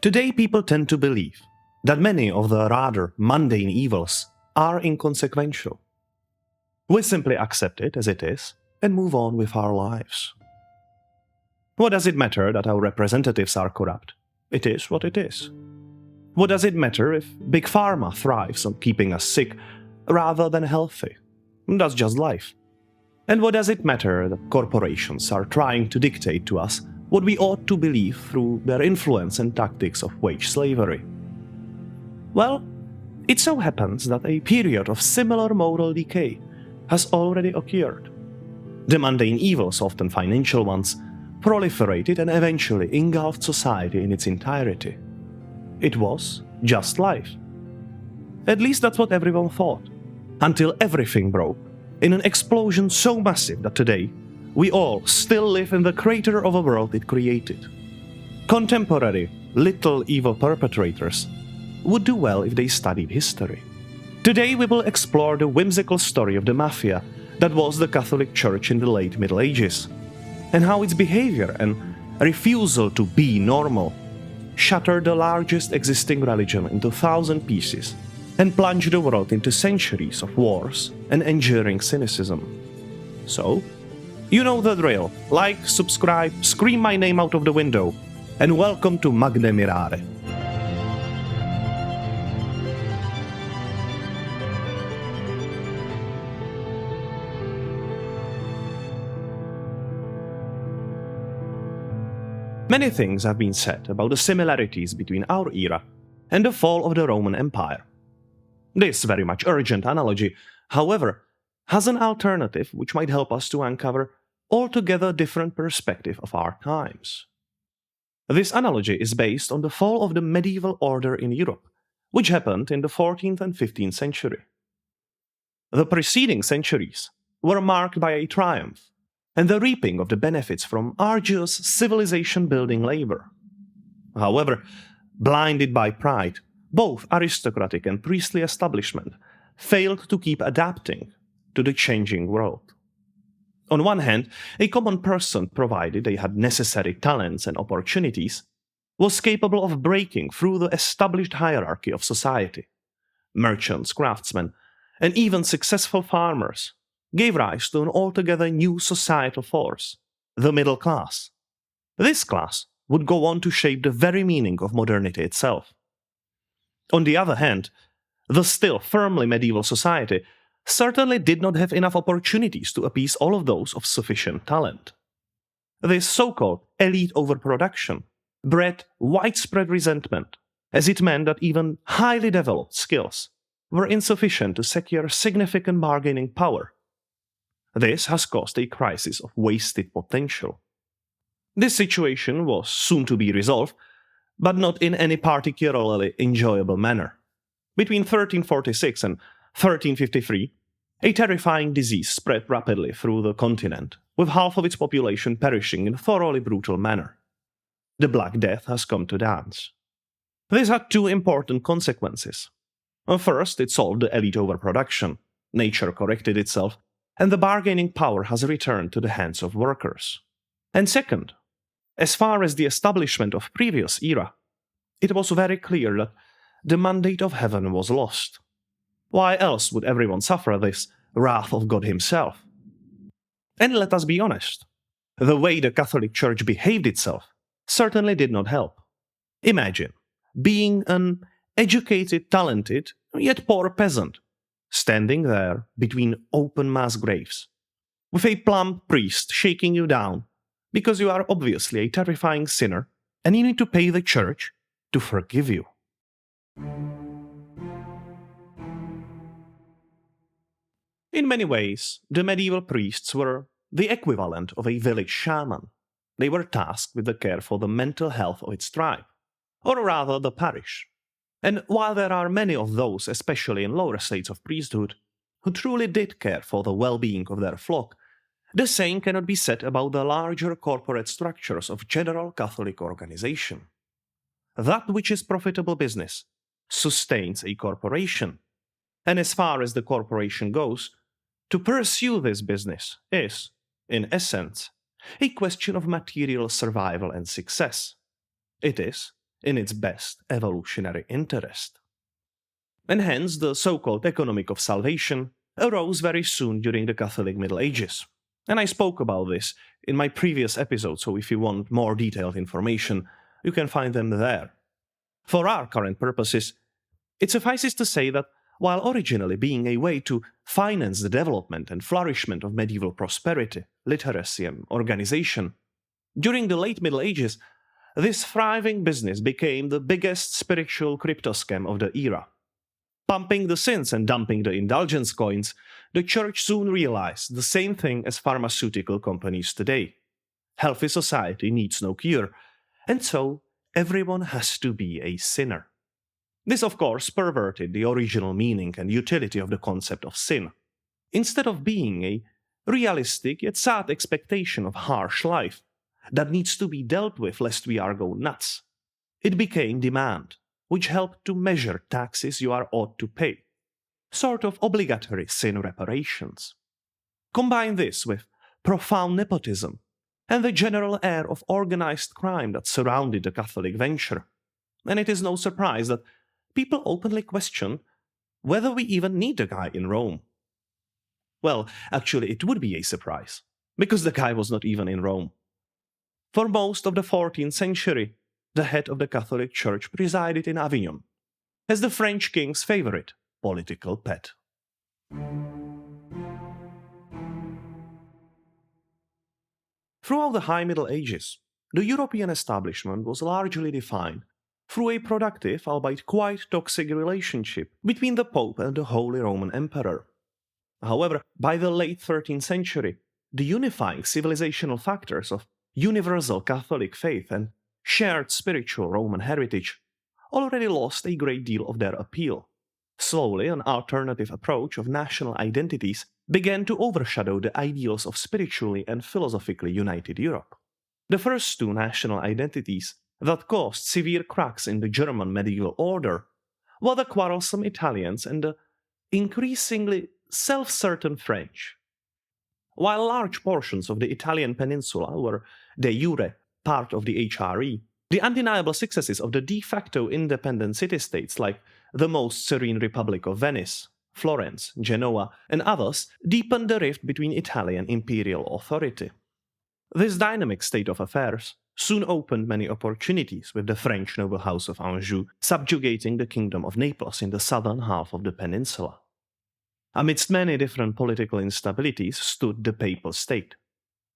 Today people tend to believe that many of the rather mundane evils are inconsequential. We simply accept it as it is and move on with our lives. What does it matter that our representatives are corrupt? It is what it is. What does it matter if Big Pharma thrives on keeping us sick rather than healthy? That's just life. And what does it matter that corporations are trying to dictate to us what we ought to believe through their influence and tactics of wage slavery? Well, it so happens that a period of similar moral decay has already occurred. The mundane evils, often financial ones, proliferated and eventually engulfed society in its entirety. It was just life. At least that's what everyone thought, until everything broke in an explosion so massive that today we all still live in the crater of a world it created. Contemporary little evil perpetrators would do well if they studied history. Today we will explore the whimsical story of the Mafia that was the Catholic Church in the late Middle Ages, and how its behavior and refusal to be normal shattered the largest existing religion into 1,000 pieces and plunged the world into centuries of wars and enduring cynicism. So, you know the drill. Like, subscribe, scream my name out of the window, and welcome to Magne Mirare. Many things have been said about the similarities between our era and the fall of the Roman Empire. This very much urgent analogy, however, has an alternative which might help us to uncover altogether different perspective of our times. This analogy is based on the fall of the medieval order in Europe, which happened in the 14th and 15th century. The preceding centuries were marked by a triumph and the reaping of the benefits from arduous civilization-building labor. However, blinded by pride, both aristocratic and priestly establishment failed to keep adapting to the changing world. On one hand, a common person, provided they had necessary talents and opportunities, was capable of breaking through the established hierarchy of society. Merchants, craftsmen, and even successful farmers gave rise to an altogether new societal force, the middle class. This class would go on to shape the very meaning of modernity itself. On the other hand, the still firmly medieval society certainly did not have enough opportunities to appease all of those of sufficient talent. This so-called elite overproduction bred widespread resentment, as it meant that even highly developed skills were insufficient to secure significant bargaining power. This has caused a crisis of wasted potential. This situation was soon to be resolved, but not in any particularly enjoyable manner. Between 1346 and 1353, a terrifying disease spread rapidly through the continent, with half of its population perishing in a thoroughly brutal manner. The Black Death has come to dance. This had two important consequences. First, it solved the elite overproduction. Nature corrected itself, and the bargaining power has returned to the hands of workers. And second, as far as the establishment of previous era, it was very clear that the mandate of heaven was lost. Why else would everyone suffer this wrath of God himself? And let us be honest, the way the Catholic Church behaved itself certainly did not help. Imagine being an educated, talented, yet poor peasant, standing there between open mass graves, with a plump priest shaking you down because you are obviously a terrifying sinner and you need to pay the church to forgive you. In many ways, the medieval priests were the equivalent of a village shaman. They were tasked with the care for the mental health of its tribe, or rather the parish. And while there are many of those, especially in lower states of priesthood, who truly did care for the well-being of their flock, the same cannot be said about the larger corporate structures of general Catholic organization. That which is profitable business sustains a corporation, and as far as the corporation goes, to pursue this business is, in essence, a question of material survival and success. It is, in its best evolutionary interest. And hence the so-called economic of salvation arose very soon during the Catholic Middle Ages. And I spoke about this in my previous episode, so if you want more detailed information, you can find them there. For our current purposes, it suffices to say that while originally being a way to finance the development and flourishment of medieval prosperity, literacy, and organization, during the late Middle Ages, this thriving business became the biggest spiritual crypto scam of the era. Pumping the sins and dumping the indulgence coins, the Church soon realized the same thing as pharmaceutical companies today. Healthy society needs no cure, and so everyone has to be a sinner. This, of course, perverted the original meaning and utility of the concept of sin. Instead of being a realistic yet sad expectation of harsh life that needs to be dealt with lest we are go nuts, it became demand, which helped to measure taxes you are ought to pay, sort of obligatory sin reparations. Combine this with profound nepotism and the general air of organized crime that surrounded the Catholic venture, and it is no surprise that people openly question whether we even need a guy in Rome. Well, actually, it would be a surprise, because the guy was not even in Rome. For most of the 14th century, the head of the Catholic Church presided in Avignon, as the French king's favorite political pet. Throughout the High Middle Ages, the European establishment was largely defined through a productive, albeit quite toxic relationship between the Pope and the Holy Roman Emperor. However, by the late 13th century, the unifying civilizational factors of universal Catholic faith and shared spiritual Roman heritage already lost a great deal of their appeal. Slowly, an alternative approach of national identities began to overshadow the ideals of spiritually and philosophically united Europe. The first two national identities that caused severe cracks in the German medieval order were the quarrelsome Italians and the increasingly self-certain French. While large portions of the Italian peninsula were de jure part of the HRE, the undeniable successes of the de facto independent city-states like the most serene Republic of Venice, Florence, Genoa, and others deepened the rift between Italian imperial authority. This dynamic state of affairs soon opened many opportunities, with the French noble house of Anjou subjugating the kingdom of Naples in the southern half of the peninsula. Amidst many different political instabilities stood the Papal State.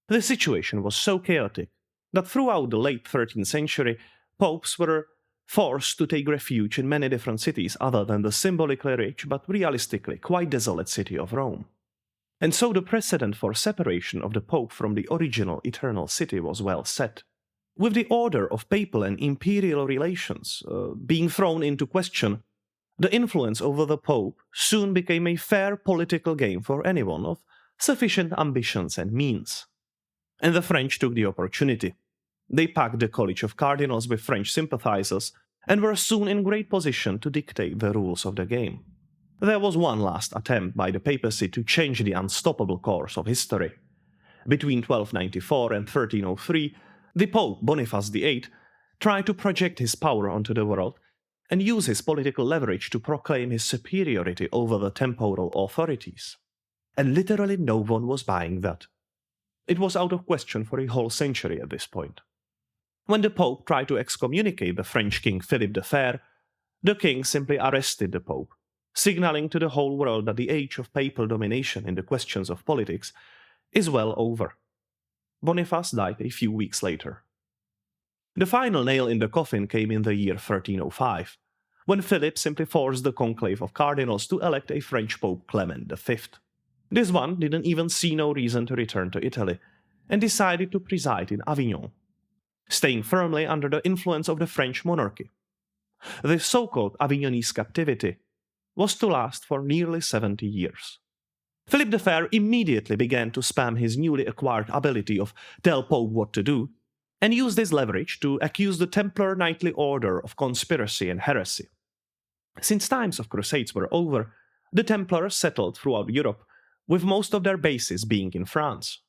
The situation was so chaotic that throughout the late 13th century, popes were forced to take refuge in many different cities other than the symbolically rich but realistically quite desolate city of Rome. And so the precedent for separation of the Pope from the original eternal city was well set. With the order of papal and imperial relations being thrown into question, the influence over the Pope soon became a fair political game for anyone of sufficient ambitions and means. And the French took the opportunity. They packed the College of Cardinals with French sympathizers and were soon in great position to dictate the rules of the game. There was one last attempt by the papacy to change the unstoppable course of history. Between 1294 and 1303, the Pope Boniface VIII tried to project his power onto the world and use his political leverage to proclaim his superiority over the temporal authorities. And literally no one was buying that. It was out of question for a whole century at this point. When the Pope tried to excommunicate the French king Philip the Fair, the king simply arrested the Pope, signaling to the whole world that the age of papal domination in the questions of politics is well over. Boniface died a few weeks later. The final nail in the coffin came in the year 1305, when Philip simply forced the conclave of cardinals to elect a French Pope Clement V. This one didn't even see no reason to return to Italy, and decided to preside in Avignon, staying firmly under the influence of the French monarchy. This so-called Avignonese captivity was to last for nearly 70 years. Philip the Fair immediately began to spam his newly acquired ability of tell Pope what to do, and used this leverage to accuse the Templar Knightly Order of conspiracy and heresy. Since times of crusades were over, the Templars settled throughout Europe, with most of their bases being in France.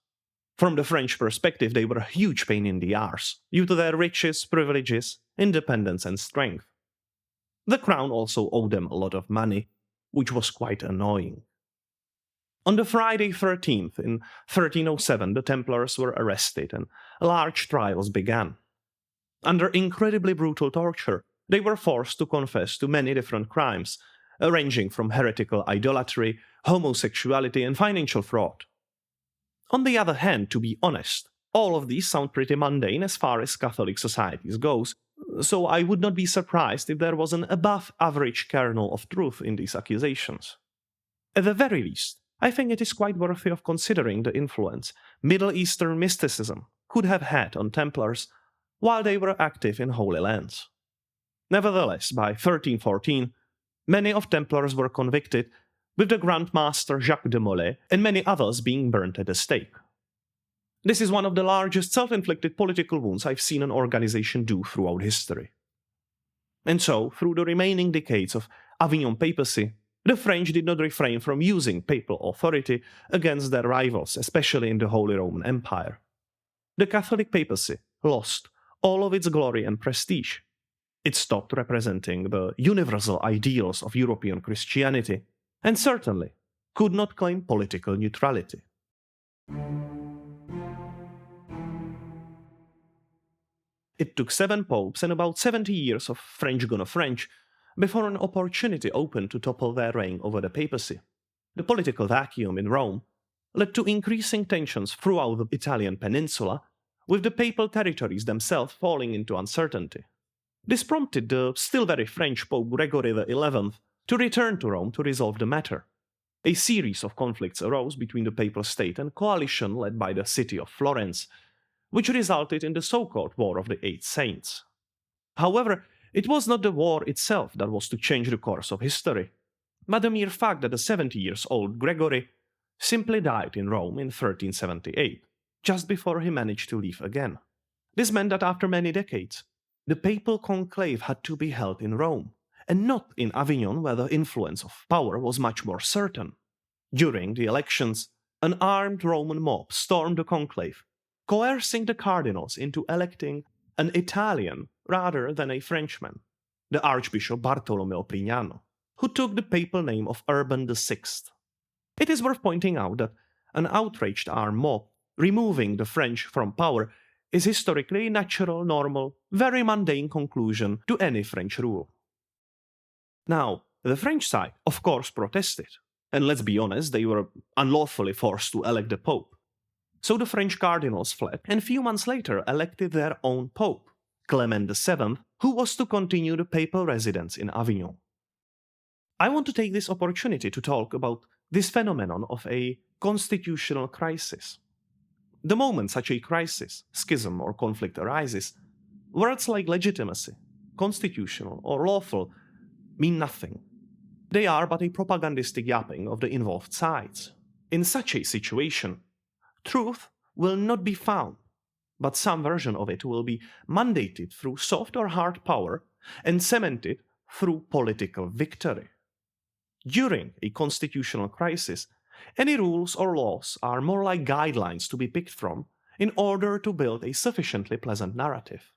From the French perspective, they were a huge pain in the arse, due to their riches, privileges, independence, and strength. The crown also owed them a lot of money, which was quite annoying. On the Friday 13th in 1307, the Templars were arrested and large trials began. Under incredibly brutal torture, they were forced to confess to many different crimes, ranging from heretical idolatry, homosexuality, and financial fraud. On the other hand, to be honest, all of these sound pretty mundane as far as Catholic societies goes, so I would not be surprised if there was an above-average kernel of truth in these accusations. At the very least, I think it is quite worthy of considering the influence Middle Eastern mysticism could have had on Templars while they were active in Holy Lands. Nevertheless, by 1314, many of Templars were convicted, with the Grand Master Jacques de Molay and many others being burnt at the stake. This is one of the largest self-inflicted political wounds I've seen an organization do throughout history. And so, through the remaining decades of Avignon Papacy, the French did not refrain from using papal authority against their rivals, especially in the Holy Roman Empire. The Catholic papacy lost all of its glory and prestige. It stopped representing the universal ideals of European Christianity, and certainly could not claim political neutrality. It took 7 popes and about 70 years of French gonna French before an opportunity opened to topple their reign over the papacy. The political vacuum in Rome led to increasing tensions throughout the Italian peninsula, with the papal territories themselves falling into uncertainty. This prompted the still very French Pope Gregory XI to return to Rome to resolve the matter. A series of conflicts arose between the papal state and coalition led by the city of Florence, which resulted in the so-called War of the Eight Saints. However, it was not the war itself that was to change the course of history, but the mere fact that the 70-year-old Gregory simply died in Rome in 1378, just before he managed to leave again. This meant that after many decades, the papal conclave had to be held in Rome, and not in Avignon, where the influence of power was much more certain. During the elections, an armed Roman mob stormed the conclave, coercing the cardinals into electing an Italian rather than a Frenchman, the Archbishop Bartolomeo Prignano, who took the papal name of Urban VI. It is worth pointing out that an outraged armed mob removing the French from power is historically a natural, normal, very mundane conclusion to any French rule. Now, the French side, of course, protested, and let's be honest, they were unlawfully forced to elect the Pope. So the French cardinals fled, and a few months later elected their own Pope, Clement VII, who was to continue the papal residence in Avignon. I want to take this opportunity to talk about this phenomenon of a constitutional crisis. The moment such a crisis, schism, or conflict arises, words like legitimacy, constitutional, or lawful mean nothing. They are but a propagandistic yapping of the involved sides. In such a situation, truth will not be found, but some version of it will be mandated through soft or hard power and cemented through political victory. During a constitutional crisis, any rules or laws are more like guidelines to be picked from in order to build a sufficiently pleasant narrative.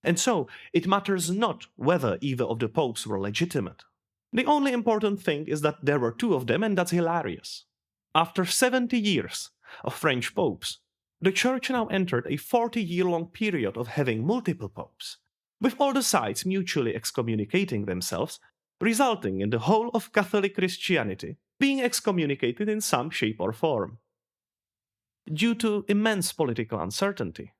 And so, it matters not whether either of the popes were legitimate. The only important thing is that there were 2 of them, and that's hilarious. After 70 years of French popes, the Church now entered a 40-year-long period of having multiple popes, with all the sides mutually excommunicating themselves, resulting in the whole of Catholic Christianity being excommunicated in some shape or form. Due to immense political uncertainty,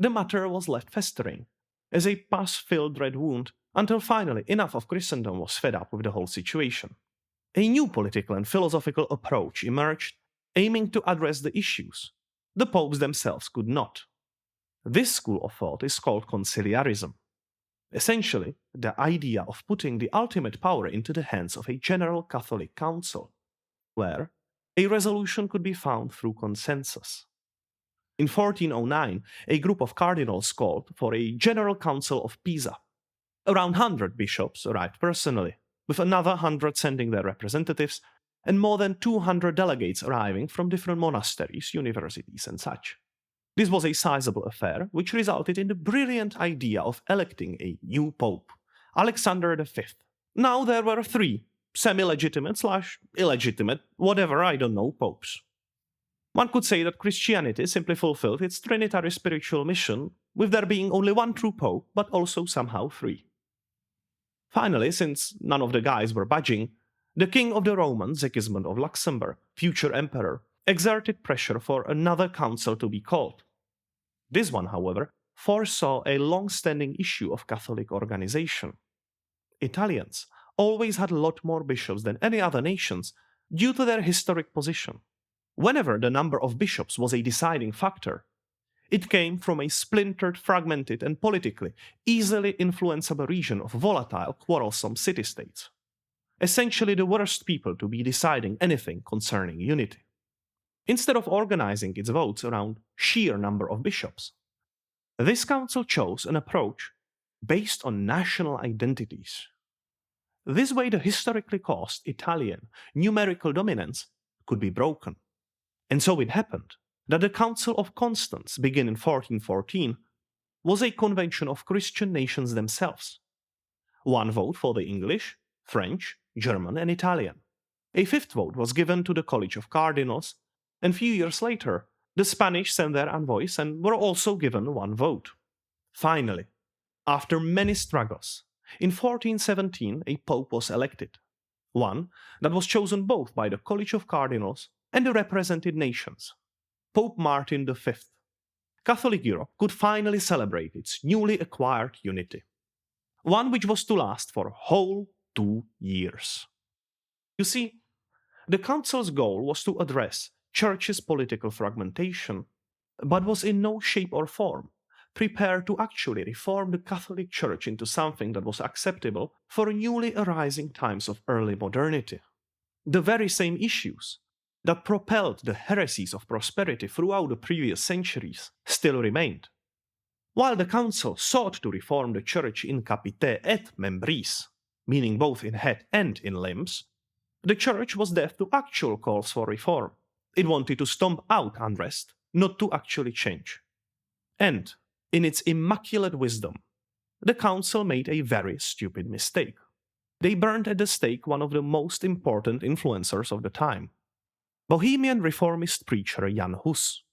the matter was left festering, as a pus-filled red wound, until finally enough of Christendom was fed up with the whole situation. A new political and philosophical approach emerged, aiming to address the issues the popes themselves could not. This school of thought is called conciliarism. Essentially, the idea of putting the ultimate power into the hands of a general Catholic council, where a resolution could be found through consensus. In 1409, a group of cardinals called for a General Council of Pisa. Around 100 bishops arrived personally, with another 100 sending their representatives, and more than 200 delegates arriving from different monasteries, universities, and such. This was a sizable affair, which resulted in the brilliant idea of electing a new pope, Alexander V. Now there were three semi-legitimate/illegitimate, whatever, I don't know, popes. One could say that Christianity simply fulfilled its trinitary spiritual mission, with there being only one true pope, but also somehow three. Finally, since none of the guys were budging, the king of the Romans, Sigismund of Luxembourg, future emperor, exerted pressure for another council to be called. This one, however, foresaw a long-standing issue of Catholic organization. Italians always had a lot more bishops than any other nations due to their historic position. Whenever the number of bishops was a deciding factor, it came from a splintered, fragmented, and politically easily influenceable region of volatile, quarrelsome city-states. Essentially the worst people to be deciding anything concerning unity. Instead of organizing its votes around sheer number of bishops, this council chose an approach based on national identities. This way the historically caused Italian numerical dominance could be broken. And so it happened that the Council of Constance, beginning in 1414, was a convention of Christian nations themselves. One vote for the English, French, German, and Italian. A fifth vote was given to the College of Cardinals, and few years later, the Spanish sent their envoys and were also given one vote. Finally, after many struggles, in 1417 a pope was elected, one that was chosen both by the College of Cardinals and the represented nations, Pope Martin V. Catholic Europe could finally celebrate its newly acquired unity, one which was to last for a whole 2 years. You see, the Council's goal was to address Church's political fragmentation, but was in no shape or form prepared to actually reform the Catholic Church into something that was acceptable for newly arising times of early modernity. The very same issues that propelled the heresies of prosperity throughout the previous centuries still remained. While the Council sought to reform the Church in capite et membris, meaning both in head and in limbs, the Church was deaf to actual calls for reform. It wanted to stomp out unrest, not to actually change. And, in its immaculate wisdom, the Council made a very stupid mistake. They burned at the stake one of the most important influencers of the time, Bohemian reformist preacher Jan Hus.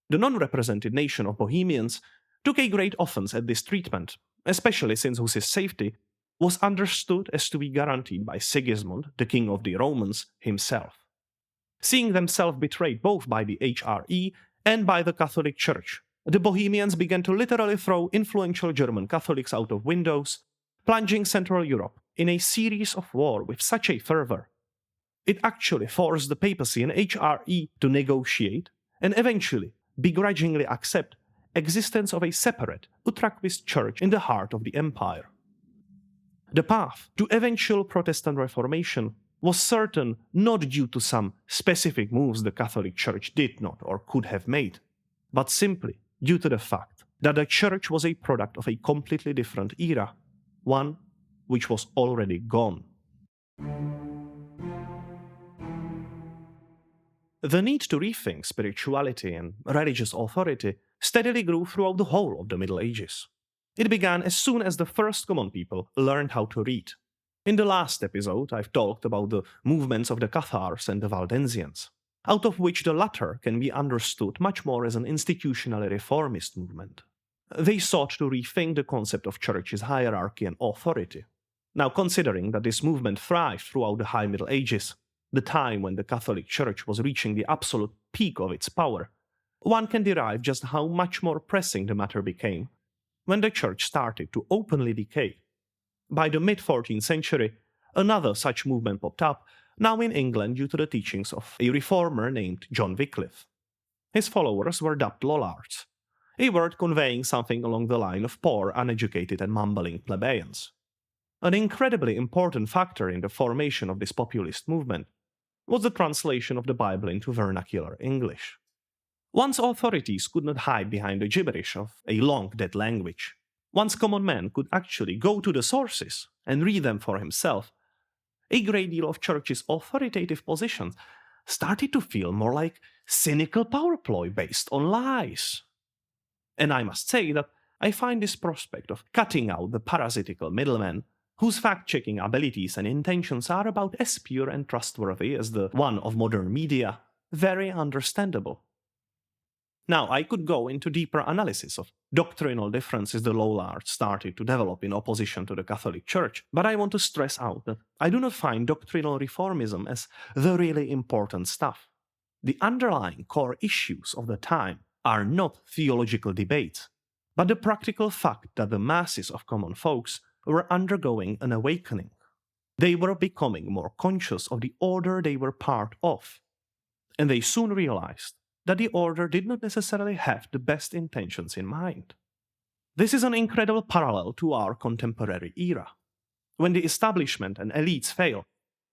The non-represented nation of Bohemians took a great offense at this treatment, especially since Hus's safety was understood as to be guaranteed by Sigismund, the king of the Romans, himself. Seeing themselves betrayed both by the HRE and by the Catholic Church, the Bohemians began to literally throw influential German Catholics out of windows, plunging Central Europe in a series of war with such a fervor. It actually forced the papacy and HRE to negotiate and eventually begrudgingly accept existence of a separate Utraquist church in the heart of the empire. The path to eventual Protestant Reformation was certain not due to some specific moves the Catholic Church did not or could have made, but simply due to the fact that the Church was a product of a completely different era, one which was already gone. The need to rethink spirituality and religious authority steadily grew throughout the whole of the Middle Ages. It began as soon as the first common people learned how to read. In the last episode, I've talked about the movements of the Cathars and the Waldensians, out of which the latter can be understood much more as an institutionally reformist movement. They sought to rethink the concept of church's hierarchy and authority. Now, considering that this movement thrived throughout the High Middle Ages, the time when the Catholic Church was reaching the absolute peak of its power, one can derive just how much more pressing the matter became when the Church started to openly decay. By the mid-14th century, another such movement popped up, now in England due to the teachings of a reformer named John Wycliffe. His followers were dubbed Lollards, a word conveying something along the line of poor, uneducated and mumbling plebeians. An incredibly important factor in the formation of this populist movement was the translation of the Bible into vernacular English. Once authorities could not hide behind the gibberish of a long-dead language, once common man could actually go to the sources and read them for himself, a great deal of Church's authoritative positions started to feel more like cynical power ploy based on lies. And I must say that I find this prospect of cutting out the parasitical middlemen, whose fact-checking abilities and intentions are about as pure and trustworthy as the one of modern media, very understandable. Now, I could go into deeper analysis of doctrinal differences the Lollards started to develop in opposition to the Catholic Church, but I want to stress out that I do not find doctrinal reformism as the really important stuff. The underlying core issues of the time are not theological debates, but the practical fact that the masses of common folks were undergoing an awakening. They were becoming more conscious of the order they were part of, and they soon realized that the order did not necessarily have the best intentions in mind. This is an incredible parallel to our contemporary era. When the establishment and elites fail,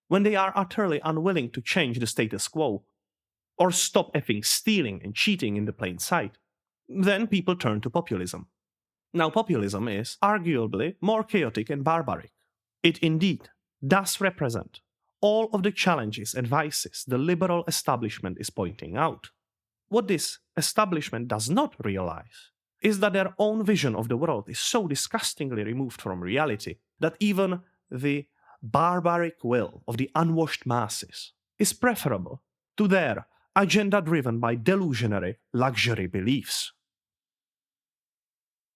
when they are utterly unwilling to change the status quo, or stop effing stealing and cheating in the plain sight, then people turn to populism. Now, populism is arguably more chaotic and barbaric. It indeed does represent all of the challenges and vices the liberal establishment is pointing out. What this establishment does not realize is that their own vision of the world is so disgustingly removed from reality that even the barbaric will of the unwashed masses is preferable to their agenda driven by delusionary luxury beliefs.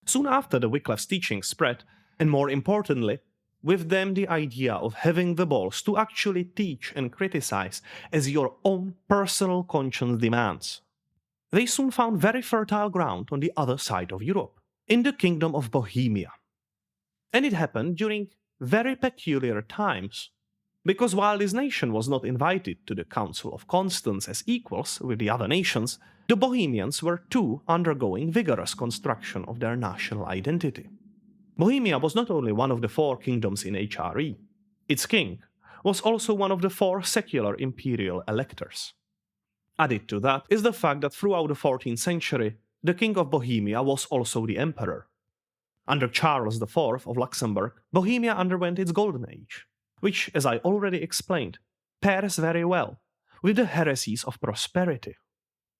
Soon after the Wyclif's teachings spread, and more importantly, with them the idea of having the balls to actually teach and criticize as your own personal conscience demands, they soon found very fertile ground on the other side of Europe, in the Kingdom of Bohemia. And it happened during very peculiar times, because while this nation was not invited to the Council of Constance as equals with the other nations, the Bohemians were too undergoing vigorous construction of their national identity. Bohemia was not only one of the 4 kingdoms in HRE, its king was also one of the 4 secular imperial electors. Added to that is the fact that throughout the 14th century, the King of Bohemia was also the emperor. Under Charles IV of Luxembourg, Bohemia underwent its golden age, which, as I already explained, pairs very well with the heresies of prosperity.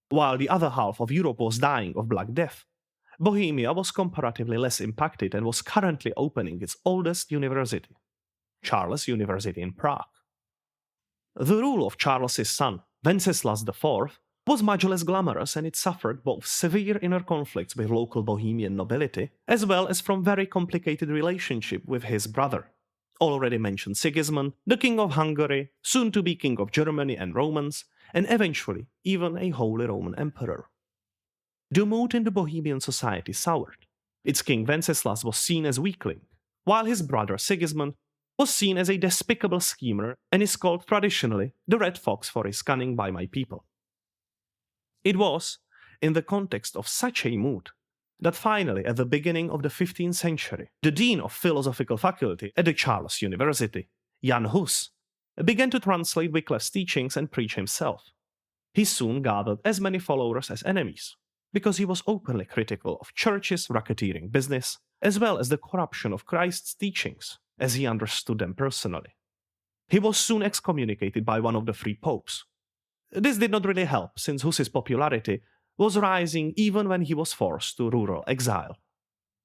While the other half of Europe was dying of Black Death, Bohemia was comparatively less impacted and was currently opening its oldest university, Charles University in Prague. The rule of Charles's son, Wenceslas IV, was much less glamorous, and it suffered both severe inner conflicts with local Bohemian nobility, as well as from very complicated relationship with his brother, already mentioned Sigismund, the King of Hungary, soon to be King of Germany and Romans, and eventually even a Holy Roman Emperor. The mood in the Bohemian society soured. Its king Wenceslas was seen as weakling, while his brother Sigismund was seen as a despicable schemer and is called traditionally the Red Fox for his cunning by my people. It was in the context of such a mood that finally, at the beginning of the 15th century, the Dean of Philosophical Faculty at the Charles University, Jan Hus, began to translate Wyclif's teachings and preach himself. He soon gathered as many followers as enemies, because he was openly critical of churches' racketeering business, as well as the corruption of Christ's teachings, as he understood them personally. He was soon excommunicated by one of the 3 popes. This did not really help, since Hus's popularity was rising even when he was forced to rural exile.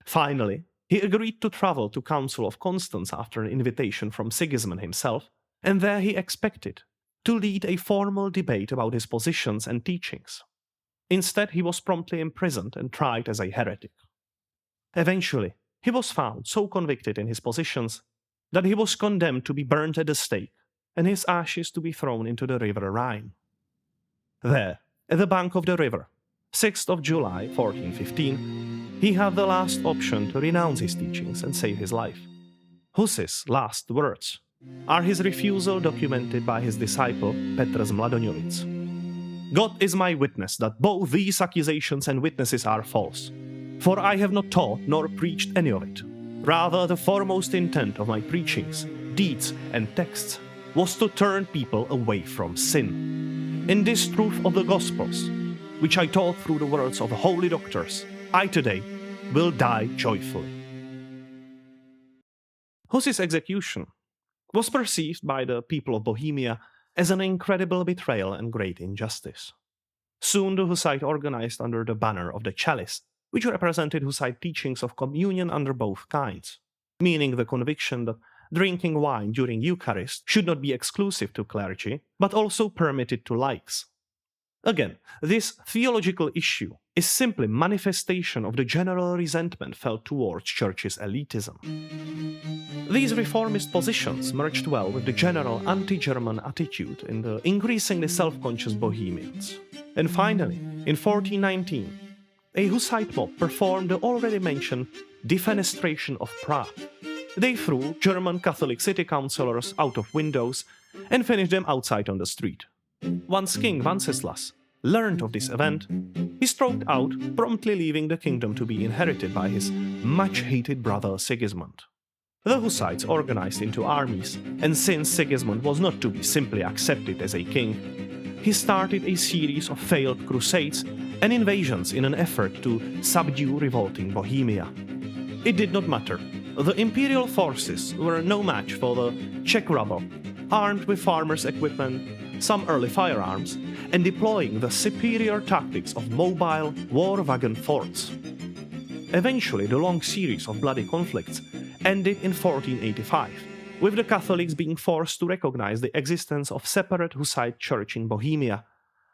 Finally, he agreed to travel to Council of Constance after an invitation from Sigismund himself, and there he expected to lead a formal debate about his positions and teachings. Instead, he was promptly imprisoned and tried as a heretic. Eventually, he was found so convicted in his positions that he was condemned to be burnt at the stake and his ashes to be thrown into the river Rhine. There, at the bank of the river, 6th of July 1415, he had the last option to renounce his teachings and save his life. Hus's last words are his refusal documented by his disciple Petrus Mladoňovic. God is my witness that both these accusations and witnesses are false, for I have not taught nor preached any of it. Rather, the foremost intent of my preachings, deeds, and texts was to turn people away from sin. In this truth of the Gospels, which I taught through the words of holy doctors, I today will die joyfully. Hus's execution was perceived by the people of Bohemia as an incredible betrayal and great injustice. Soon the Hussite organized under the banner of the Chalice which represented Hussite teachings of communion under both kinds, meaning the conviction that drinking wine during Eucharist should not be exclusive to clergy, but also permitted to laicks. Again, this theological issue is simply manifestation of the general resentment felt towards church's elitism. These reformist positions merged well with the general anti-German attitude in the increasingly self-conscious Bohemians. And finally, in 1419, a Hussite mob performed the already mentioned defenestration of Prague. They threw German Catholic city councillors out of windows and finished them outside on the street. Once King Wenceslas learned of this event, he strode out, promptly leaving the kingdom to be inherited by his much-hated brother Sigismund. The Hussites organized into armies, and since Sigismund was not to be simply accepted as a king, he started a series of failed crusades and invasions in an effort to subdue revolting Bohemia. It did not matter. The imperial forces were no match for the Czech rabble, armed with farmers' equipment, some early firearms, and deploying the superior tactics of mobile war wagon forts. Eventually, the long series of bloody conflicts ended in 1485, with the Catholics being forced to recognize the existence of separate Hussite church in Bohemia,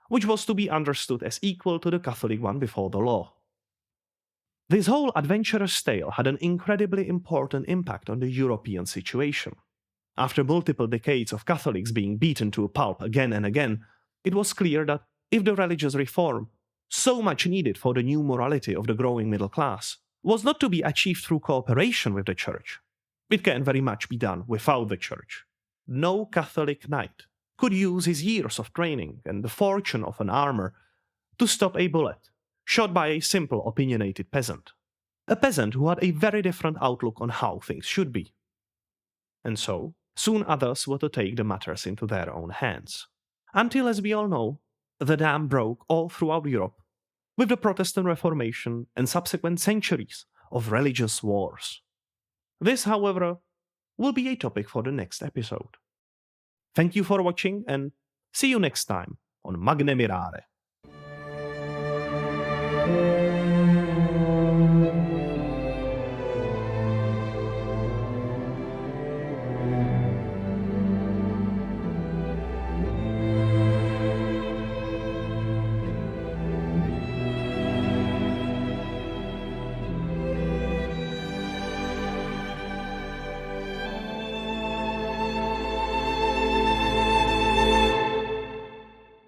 which was to be understood as equal to the Catholic one before the law. This whole adventurous tale had an incredibly important impact on the European situation. After multiple decades of Catholics being beaten to a pulp again and again, it was clear that if the religious reform, so much needed for the new morality of the growing middle class, was not to be achieved through cooperation with the Church, it can very much be done without the Church. No Catholic knight could use his years of training and the fortune of an armor to stop a bullet shot by a simple opinionated peasant. A peasant who had a very different outlook on how things should be. And so, soon others were to take the matters into their own hands. Until, as we all know, the dam broke all throughout Europe with the Protestant Reformation and subsequent centuries of religious wars. This, however, will be a topic for the next episode. Thank you for watching and see you next time on Magne Mirare.